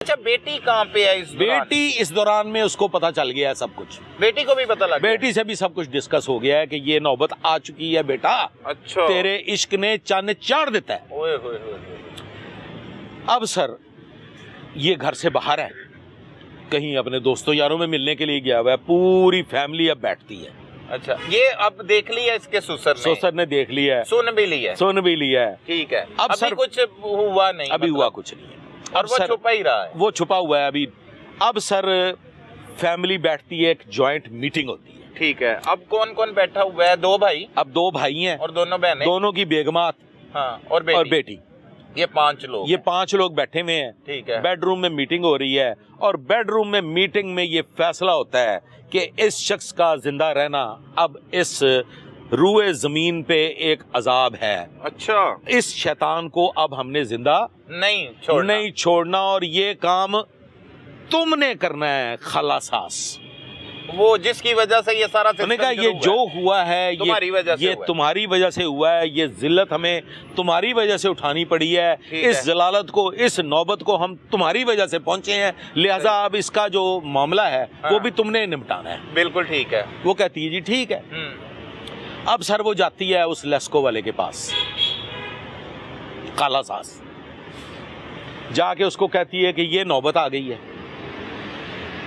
अच्छा, बेटी कहाँ पे है इस दौरान? बेटी इस दौरान में उसको पता चल गया है सब कुछ। बेटी को भी पता लग गया? बेटी से भी सब कुछ डिस्कस हो गया है कि ये नौबत आ चुकी है बेटा, अच्छा, तेरे इश्क ने चन्न चाड़ देता है। ओए होए होए। अब सर ये घर से बाहर है, कहीं अपने दोस्तों यारों में मिलने के लिए गया हुआ है, पूरी फैमिली अब बैठती है। अच्छा, ये अब देख लिया इसके ससुर ने देख लिया है, सुन भी लिया है। सुन भी लिया है। ठीक है, अब अभी सर कुछ हुआ नहीं? अभी मतलब हुआ कुछ नहीं है, और वो छुपा ही रहा है? वो छुपा हुआ है अभी। अब सर फैमिली बैठती है, एक जॉइंट मीटिंग होती है। ठीक है, अब कौन कौन बैठा हुआ है? दो भाई? अब दो भाई हैं और दोनों बहनें? दोनों की बेगमात, हाँ, और बेटी। ये 5 लोग? ये 5 लोग बैठे हुए हैं। ठीक है। बेडरूम में मीटिंग हो रही है, और बेडरूम में मीटिंग में ये फैसला होता है कि इस शख्स का जिंदा रहना अब इस रूए जमीन पे एक अजाब है। अच्छा, इस शैतान को अब हमने जिंदा नहीं छोड़ना, और ये काम तुमने करना है खाला सास। वो जिसकी वजह से ये सारा उन्होंने कहा ये जो हुआ है तुम्हारी वजह से ये हुआ है। तुम्हारी वजह से हुआ है, ये जिल्लत हमें तुम्हारी वजह से उठानी पड़ी है, इस जलालत को, इस नौबत को हम तुम्हारी वजह से पहुंचे हैं, लिहाजा अब इसका जो मामला है वो भी तुमने निपटाना है। बिल्कुल ठीक है। वो कहती है जी ठीक है। अब सर वो जाती है उस लेस्को वाले के पास, काला सास, जाके उसको कहती है कि ये नौबत आ गई है,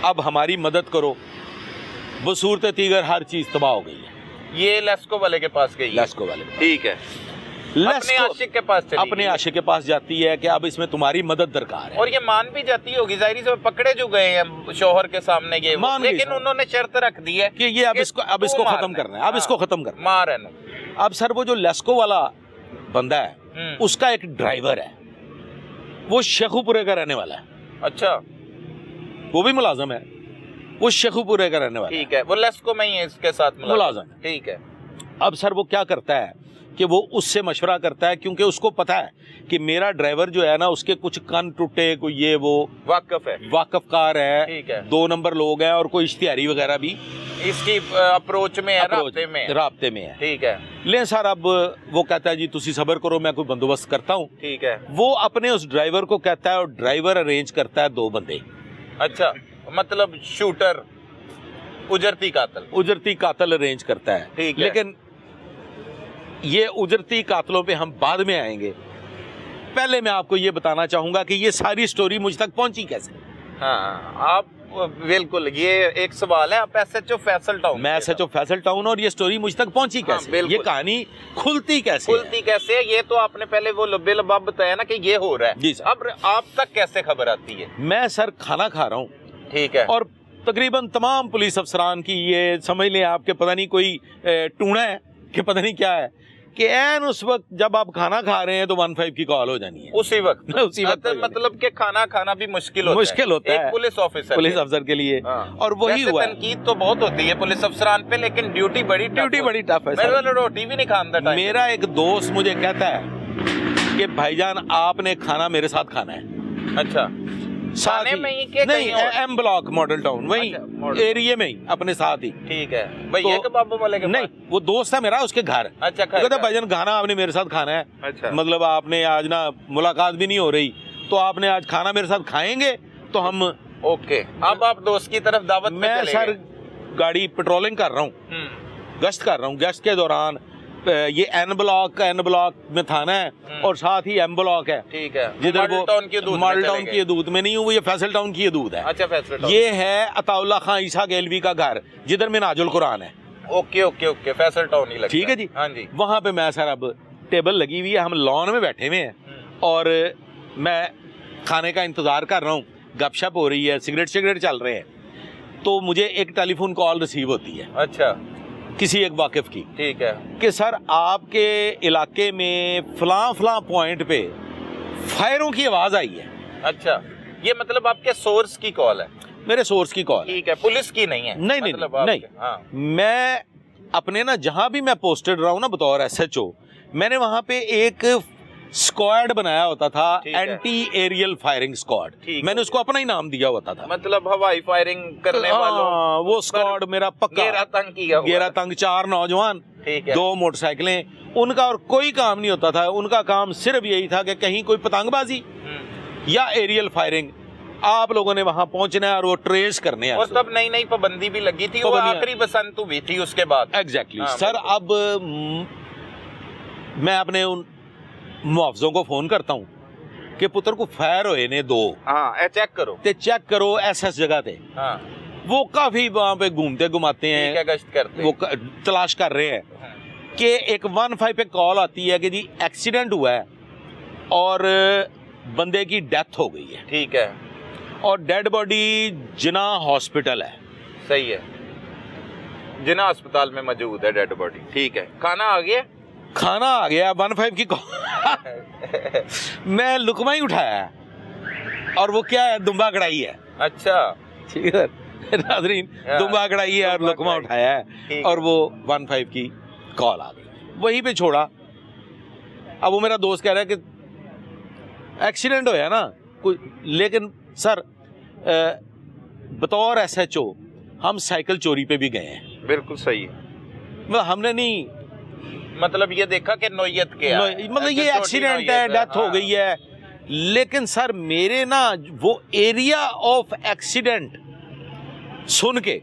अब हमारी मदद करो, बसूरत तीगर हर चीज तबाह हो गई है। ये लेस्को वाले के पास गई? लेस्को वाले, ठीक है। अपने आशिक के पास चली? अपने आशिक के पास जाती है कि अब इसमें तुम्हारी मदद दरकार है। और ये मान भी जाती होगी, जाहिर से पकड़े जो गए हैं शोहर के सामने ये, लेकिन उन्होंने शर्त रख दी है कि ये अब इसको खत्म करना है, अब इसको खत्म करना है, मार है ना। अब सर वो जो लेस्को वाला बंदा है उसका एक ड्राइवर है, वो शेखुपुरे का रहने वाला है। अच्छा, वो भी मुलाजम है, वो शेखुपुरे का रहने वाला है। ठीक है, वो लेस्को में ही है इसके साथ मुलाजम। ठीक है। अब सर वो क्या करता है कि वो उससे मशवरा करता है, क्योंकि उसको पता है कि मेरा ड्राइवर जो है ना उसके कुछ कान टूटे, कोई ये वो वाकफकार है, 2 नंबर लोग हैं, और कोई इश्तिहारी वगैरह भी इसकी अप्रोच में है, राब्ते में है। ठीक है। ले सर अब वो कहता है जी तुसी सबर करो, मैं कोई बंदोबस्त करता हूँ। ठीक है। वो अपने उस ड्राइवर को कहता है, और ड्राइवर अरेंज करता है 2 बंदे। अच्छा, मतलब शूटर, उजरती कातिल अरेंज करता है। ठीक है। लेकिन ये उजरती कातिलों पे हम बाद में आएंगे, पहले मैं आपको ये बताना चाहूंगा कि ये सारी स्टोरी मुझ तक पहुंची कैसे। हाँ, आप बिल्कुल, ये एक सवाल है। आप SHO फैसल टाउन? मैं SHO फैसल टाउन, और ये स्टोरी मुझ तक पहुंची कैसे, ये कहानी खुलती कैसे ये तो आपने पहले वो लब्बे लबाब बताया ना कि ये हो रहा है जी सर। अब आप तक कैसे खबर आती है? मैं सर खाना खा रहा हूँ, ठीक है, और तकरीबन तमाम पुलिस अफसरान की ये समझ लें आपके पता नहीं कोई टूणा है कि पता नहीं क्या है, कि एन उस वक्त जब आप खाना खा रहे हैं तो 15 की कॉल हो जानी है उसी वक्त मतलब कि खाना खाना भी मुश्किल होता है पुलिस ऑफिसर के लिए। और वही हुआ, तनकीद तो बहुत होती है पुलिस अफसरान पे, लेकिन ड्यूटी बड़ी टफ है। मेरे वाला रोटी भी नहीं खाता। मेरा एक दोस्त मुझे कहता है कि भाईजान आपने खाना मेरे साथ खाना है। अच्छा, साने में ही के नहीं, M ब्लॉक मॉडल टाउन, वही एरिया में ही, अपने साथ ही। ठीक है भाई, ये कबाबों वाले के नहीं, वो दोस्त है मेरा, उसके घर। अच्छा, कहता भाईजान खाना आपने मेरे साथ खाना है। अच्छा, मतलब आपने आज ना मुलाकात भी नहीं हो रही, तो आपने आज खाना मेरे साथ खाएंगे तो हम ओके। अब आप दोस्त की तरफ दावत मैं सर गाड़ी पेट्रोलिंग कर रहा हूँ, गश्त कर रहा हूँ। गश्त के दौरान ये N ब्लॉक में थाना है, और साथ ही M ब्लॉक है। ठीक है, जिधर वो मॉडल टाउन की हदूद में नहीं हूँ, ये फैसल टाउन की हदूद है। अच्छा, फैसल टाउन। ये है अताउल्ला खां ईसा गैलवी का घर, जिधर में नाजुल कुरान है। ओके, फैसल टाउन ही लगता है। ठीक है जी। हाँ जी। वहाँ पे मैं सर, अब टेबल लगी हुई है, हम लॉन में बैठे हुए हैं, और मैं खाने का इंतजार कर रहा हूँ, गपशप हो रही है, सिगरेट चल रहे हैं, तो मुझे एक टेलीफोन कॉल रिसीव होती है। अच्छा, किसी एक वाकिफ की। ठीक है, कि सर आपके इलाके में फलां पॉइंट पे फायरों की आवाज आई है। अच्छा, ये मतलब आपके सोर्स की कॉल है? मेरे सोर्स की कॉल। ठीक है, पुलिस की नहीं है? नहीं। हाँ। मैं अपने ना जहां भी मैं पोस्टेड रहा हूं ना बतौर SHO, मैंने वहां पे एक स्क्वाड बनाया होता था, एंटी एरियल फायरिंग स्क्वाड। मैंने उसको अपना ही नाम दिया होता था, मतलब हवाई फायरिंग करने वालों। वो स्क्वाड मेरा पक्का गेरा तंग 4 नौजवान, 2 मोटरसाइकिलें, उनका और कोई काम नहीं होता था। उनका काम सिर्फ यही था कि कहीं कोई पतंगबाजी या एरियल फायरिंग आप लोगों ने वहां पहुंचना है और वो ट्रेस करने हैं। और तब नई नई पाबंदी भी लगी थी, वो आखिरी बसंत हुई थी उसके बाद। Exactly sir. अब मैं अपने उन मुआवजों को फोन करता हूँ कि पुत्र को फायर होए ने 2, हाँ चेक करो, ते चेक करो एस जगह थे। हाँ वो काफी वहां पे घूमते घुमाते हैं, गश्त करते, वो तलाश कर रहे हैं कि एक 15 पे कॉल आती है कि जी एक्सीडेंट हुआ है और बंदे की डेथ हो गई है। ठीक है। और डेड बॉडी जिना हॉस्पिटल है। सही है, जिना अस्पताल में मौजूद है डेड बॉडी। ठीक है। खाना आ गया? खाना आ गया। 15 की कॉल मैं लुकमा ही उठाया और वो क्या है, दुम्बा कढ़ाई है। अच्छा ठीक है नाज़रीन, दुम्बा कढ़ाई है और लुकमा उठाया है और वो 15 की कॉल आ गई, वहीं पे छोड़ा। अब वो मेरा दोस्त कह रहा है कि एक्सीडेंट होया ना कोई, लेकिन सर बतौर SHO हम साइकिल चोरी पे भी गए हैं। बिल्कुल सही है। मतलब हमने नहीं, मतलब ये देखा कि नौयत क्या है, मतलब ये एक्सीडेंट है, डेथ हो गई है, लेकिन सर मेरे ना वो एरिया ऑफ एक्सीडेंट सुन के,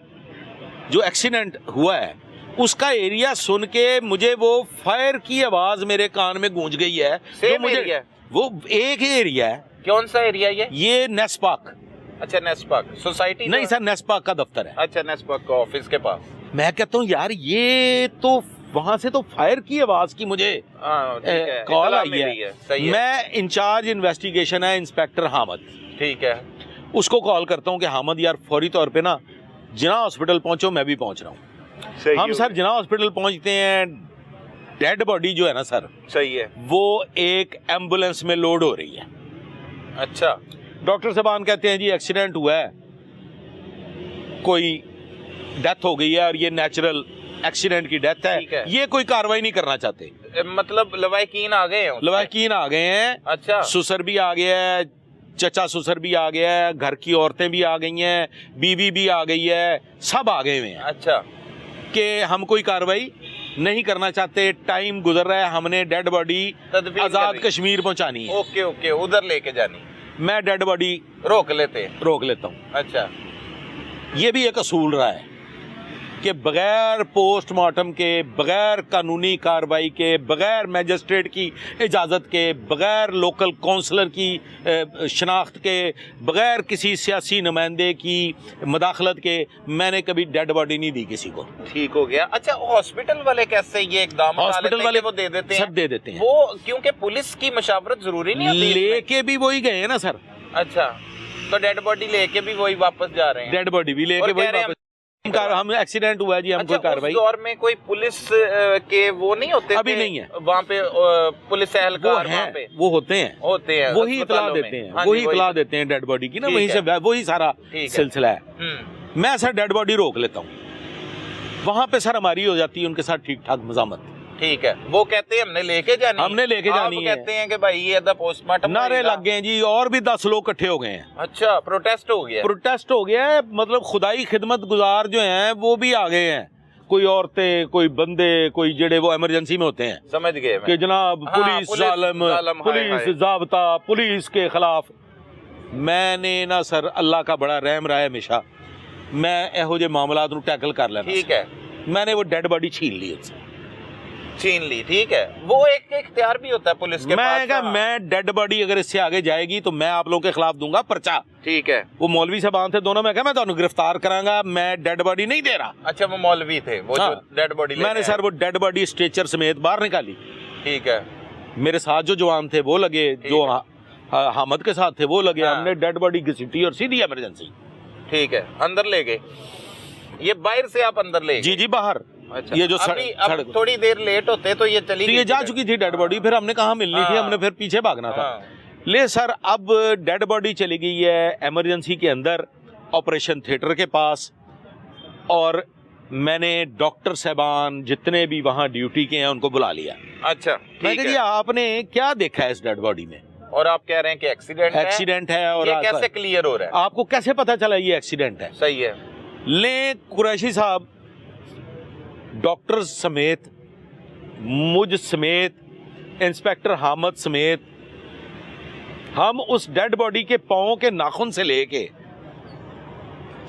जो एक्सीडेंट हुआ है उसका एरिया सुन के मुझे वो फायर की आवाज मेरे कान में गूंज गई है। सेम मुझे एरिया? वो एक ही एरिया है। कौन सा एरिया ये नेस्पाक। अच्छा नेस्पाक सोसाइटी? नहीं सर, नेस्पाक का दफ्तर है। अच्छा नेस्पाक का ऑफिस के पास। मैं कहता हूँ यार ये तो वहां से तो फायर की आवाज की मुझे कॉल आई है। मैं इंचार्ज इन्वेस्टिगेशन है इंस्पेक्टर हामिद। ठीक है। उसको कॉल करता हूँ कि हामिद यार फौरी तौर पे ना जिना हॉस्पिटल पहुंचो, मैं भी पहुंच रहा हूँ। हम सर जिना हॉस्पिटल पहुंचते हैं, डेड बॉडी जो है ना सर, सही है, वो एक एम्बुलेंस में लोड हो रही है। अच्छा। डॉक्टर साहबान कहते हैं जी एक्सीडेंट हुआ है, कोई डेथ हो गई है और ये नेचुरल एक्सीडेंट की डेथ है, ये कोई कार्रवाई नहीं करना चाहते। मतलब लवाहिकीन आ गए हैं? लवाहिकीन आ गए हैं। अच्छा। सुसर भी आ गया है, चचा ससुर भी आ गया है, घर की औरतें भी आ गई हैं, बीवी भी आ गई है, सब आ गए हुए हैं। अच्छा। कि हम कोई कार्रवाई नहीं करना चाहते, टाइम गुजर रहा है, हमने डेड बॉडी आजाद कश्मीर पहुंचानी है। ओके ओके, उधर लेके जानी। मैं डेड बॉडी रोक लेता हूँ। अच्छा। ये भी एक असूल रहा है कि बगैर पोस्टमार्टम के, बगैर कानूनी कार्रवाई के, बगैर मैजिस्ट्रेट की इजाज़त के, बगैर लोकल काउंसलर की शनाख्त के, बगैर किसी सियासी नुमाइंदे की मदाखलत के मैंने कभी डेड बॉडी नहीं दी किसी को। ठीक हो गया। अच्छा, हॉस्पिटल वाले कैसे ये इकदाम? हॉस्पिटल वाले वो दे देते हैं, सब दे देते हैं वो, क्योंकि पुलिस की मशावरत जरूरी नहीं होती। लेके भी वही गए हैं ना सर। अच्छा, तो डेड बॉडी लेके भी वही वापस जा रहे हैं? डेड बॉडी भी लेके वही वापस। हम एक्सीडेंट हुआ जी, हम कोई कार्रवाई। उस दौर में कोई पुलिस के वो नहीं होते? अभी नहीं है वहाँ पे पुलिस एहलकार, वहाँ पे वो होते हैं वही इतला देते हैं, वही इतला देते हैं डेड बॉडी की ना, वहीं से वही सारा सिलसिला है। मैं सर डेड बॉडी रोक लेता हूँ, वहाँ पे सर हमारी हो जाती है उनके साथ ठीक ठाक मजामत। ठीक है। वो कहते हैं हमने लेके जानी है, कहते हैं कि भाई ये पोस्टमार्टम। नारे लग गए जी, और भी 10 लोग इकट्ठे हो गए हैं। अच्छा, प्रोटेस्ट हो गया है। मतलब खुदाई खिदमत गुजार जो हैं वो भी आ गए हैं, कोई औरतें, कोई बंदे, कोई जेड़े वो इमरजेंसी में होते हैं। समझ गए कि जनाब पुलिस जालिम, पुलिस जाब्ता, पुलिस के खिलाफ। मैंने ना सर अल्लाह का बड़ा रहम रहा है हमेशा, मैं एहो जे मामलात नूं टैकल कर लेना। ठीक है। मैंने वो डेड बॉडी छीन ली। ठीक है। वो एक इख्तियार भी होता है पुलिस के पास। मैं डेड बॉडी अगर इससे आगे जाएगी तो मैं आप लोगों के खिलाफ दूंगा पर्चा। ठीक है। वो मौलवी साहब थे दोनों, मैं तो गिरफ्तार करांगा, मैं डेड बॉडी नहीं दे रहा। अच्छा, वो मौलवी थे वो, हाँ, जो डेड बॉडी मैंने सर वो डेड बॉडी स्ट्रेचर समेत बाहर निकाली। ठीक है। मेरे साथ जो जवान थे वो लगे, जो हामिद के साथ थे वो लगे। हमने डेड बॉडी घसीटी और सीधी इमरजेंसी। ठीक है। अंदर ले गए? ये बाहर से आप अंदर ले? जी बाहर। अच्छा। ये जो सड़क थोड़ी देर लेट होते तो ये चली, तो ये जा चुकी थी डेड बॉडी, फिर हमने कहाँ मिलनी थी, हमने फिर पीछे भागना था। ले सर, अब डेड बॉडी चली गई है इमरजेंसी के अंदर, ऑपरेशन थिएटर के पास, और मैंने डॉक्टर साहबान जितने भी वहाँ ड्यूटी के हैं उनको बुला लिया। अच्छा। मैं कह दिया आपने क्या देखा है इस डेड बॉडी में? और आप कह रहे हैं कि एक्सीडेंट है। और ये कैसे क्लियर हो रहा है? आपको कैसे पता चला ये एक्सीडेंट है? सही है। ले कुरैशी साहब, डॉक्टर समेत, मुझ समेत, इंस्पेक्टर हामिद समेत हम उस डेड बॉडी के पांवों के नाखून से लेके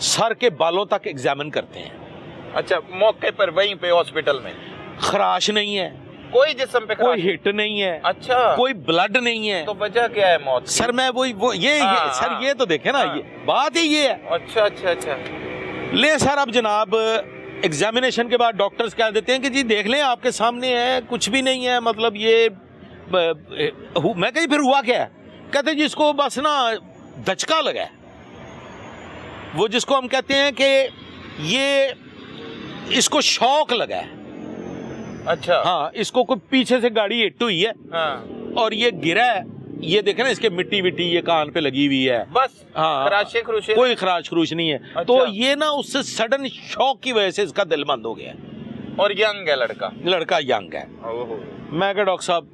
सर के बालों तक एग्जामिन करते हैं। अच्छा, मौके पर वहीं पे हॉस्पिटल में खराश नहीं है, कोई जिस्म पे कोई हिट नहीं है, अच्छा, कोई ब्लड नहीं है। तो वजह क्या है मौत की? सर मैं ये सर ये तो देखे ना, ये बात ही ये है। अच्छा अच्छा अच्छा। ले सर, अब जनाब एग्जामिनेशन के बाद डॉक्टर्स कह देते हैं कि जी देख लें आपके सामने है, कुछ भी नहीं है, मतलब ये मैं कहीं फिर हुआ क्या है? कहते जी इसको बस ना दचका लगा है, वो जिसको हम कहते हैं कि ये इसको शौक लगा है। अच्छा, हाँ, इसको कोई पीछे से गाड़ी हिट हुई है, हाँ, और ये गिरा है, ये देखे ना इसके मिट्टी विट्टी ये कान पे लगी हुई है, बस हाँ, खराशे खरूशे, कोई खराश खरूश नहीं है। अच्छा। तो ये ना उससे सडन शॉक की वजह से इसका दिल बंद हो गया है। और यंग है लड़का, लड़का यंग है। ओहो। मैं कहा डॉक्टर साहब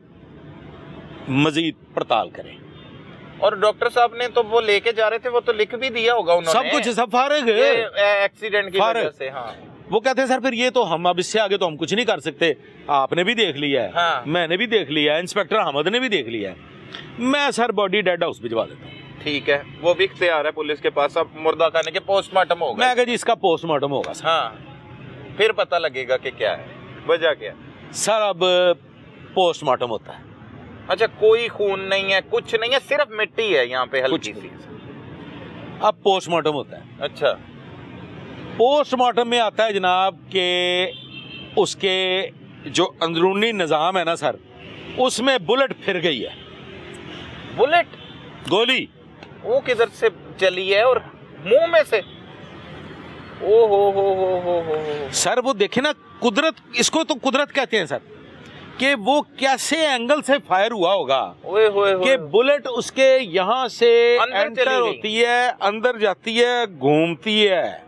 मजीद पड़ताल करें। और डॉक्टर साहब ने तो वो लेके जा रहे थे, वो तो लिख भी दिया होगा उन्होंने, सब कुछ, सब फारिग ये एक्सीडेंट की वजह से। हाँ, वो कहते हैं सर फिर ये तो हम अब इससे आगे तो हम कुछ नहीं कर सकते, आपने भी देख लिया है, हाँ। मैंने भी देख लिया है, इंस्पेक्टर अहमद ने भी देख लिया है, मैं सर बॉडी डेड हाउस भिजवा देता हूँ। ठीक है, वो भी इख्तियार है पुलिस के पास, अब मुर्दा खाने के पोस्टमार्टम होगा। मैं कहा जी इसका पोस्टमार्टम होगा सर। हाँ, फिर पता लगेगा कि क्या है, वजह क्या है। सर अब पोस्टमार्टम होता है। अच्छा, कोई खून नहीं है, कुछ नहीं है, सिर्फ मिट्टी है यहाँ पे हल्की सी। अब पोस्टमार्टम होता है। अच्छा, पोस्टमार्टम में आता है जनाब के उसके जो अंदरूनी निज़ाम है ना सर, उसमें बुलेट फिर गई है। बुलेट? गोली वो किधर से चली है और मुंह में से? ओ हो। सर वो देखे ना, कुदरत, इसको तो कुदरत कहते हैं सर, कि वो कैसे एंगल से फायर हुआ होगा कि बुलेट उसके यहाँ से एंटर होती है, अंदर जाती है, घूमती है।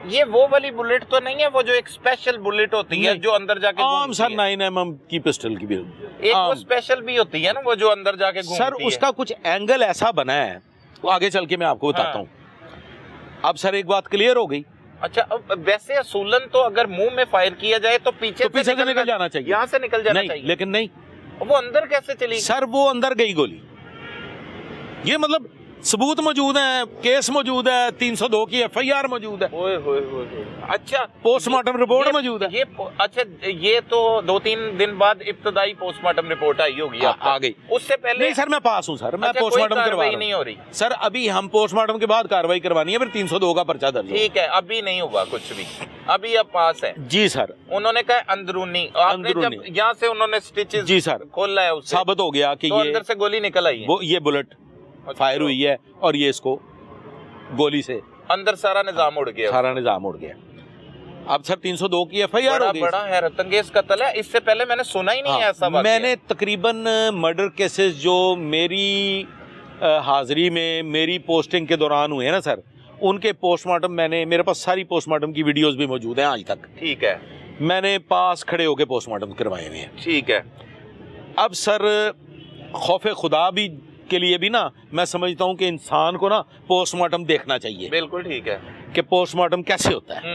ये वो वाली बुलेट तो नहीं है, वो जो एक स्पेशल बुलेट होती है जो अंदर जाके आम सर 9mm की पिस्टल की भी एक वो स्पेशल भी होती है ना, वो जो अंदर जाके घूमती सर, उसका कुछ एंगल ऐसा बना है, वो आगे चल के मैं आपको बताता हूँ। अब सर एक बात क्लियर हो गई। अच्छा, अब वैसे असूलन तो अगर मुंह में फायर किया जाए तो पीछे से निकल जाना चाहिए, यहाँ से निकल जाना चाहिए, लेकिन नहीं, वो अंदर कैसे चली? सर वो अंदर गई गोली, ये मतलब सबूत मौजूद है, केस मौजूद है, 302 की FIR मौजूद है। ओए होए। अच्छा, पोस्टमार्टम रिपोर्ट मौजूद है। अच्छा, ये तो 2-3 दिन बाद इब्तदाई पोस्टमार्टम रिपोर्ट आई होगी, आ गई। उससे पहले नहीं सर, मैं पास हूँ सर, मैं अच्छा, पोस्टमार्टम करवा रहा हूं। नहीं हो रही सर, अभी हम पोस्टमार्टम के बाद कार्रवाई करवानी है, फिर 302 का पर्चा दर्ज। ठीक है, अभी नहीं हुआ कुछ भी, अभी अब पास है। जी सर, उन्होंने कहा अंदरूनी, जब यहाँ से उन्होंने स्टिचेस जी सर खोला है, उससे साबित हो गया कि तो ये अंदर से गोली निकल आई है, वो ये बुलेट फायर हुई है, और ये इसको गोली से अंदर सारा निजाम उड़ गया, सारा निजाम उड़ गया। अब सर 302 की FIR हो गई। बड़ा हैरतअंगेज कत्ल है, इससे पहले मैंने सुना ही नहीं है ऐसा। मैंने तकरीबन मर्डर केसेस जो मेरी हाजिरी में, मेरी पोस्टिंग के दौरान हुए हैं ना सर, उनके पोस्टमार्टम मेरे पास सारी पोस्टमार्टम की वीडियोस भी मौजूद हैं आज तक। ठीक है, मैंने पास खड़े होके पोस्टमार्टम करवाए हुए हैं। ठीक है। अब सर खौफे खुदा भी के लिए भी ना, मैं समझता हूँ कि इंसान को ना पोस्टमार्टम देखना चाहिए। बिल्कुल ठीक है कि पोस्टमार्टम कैसे होता है।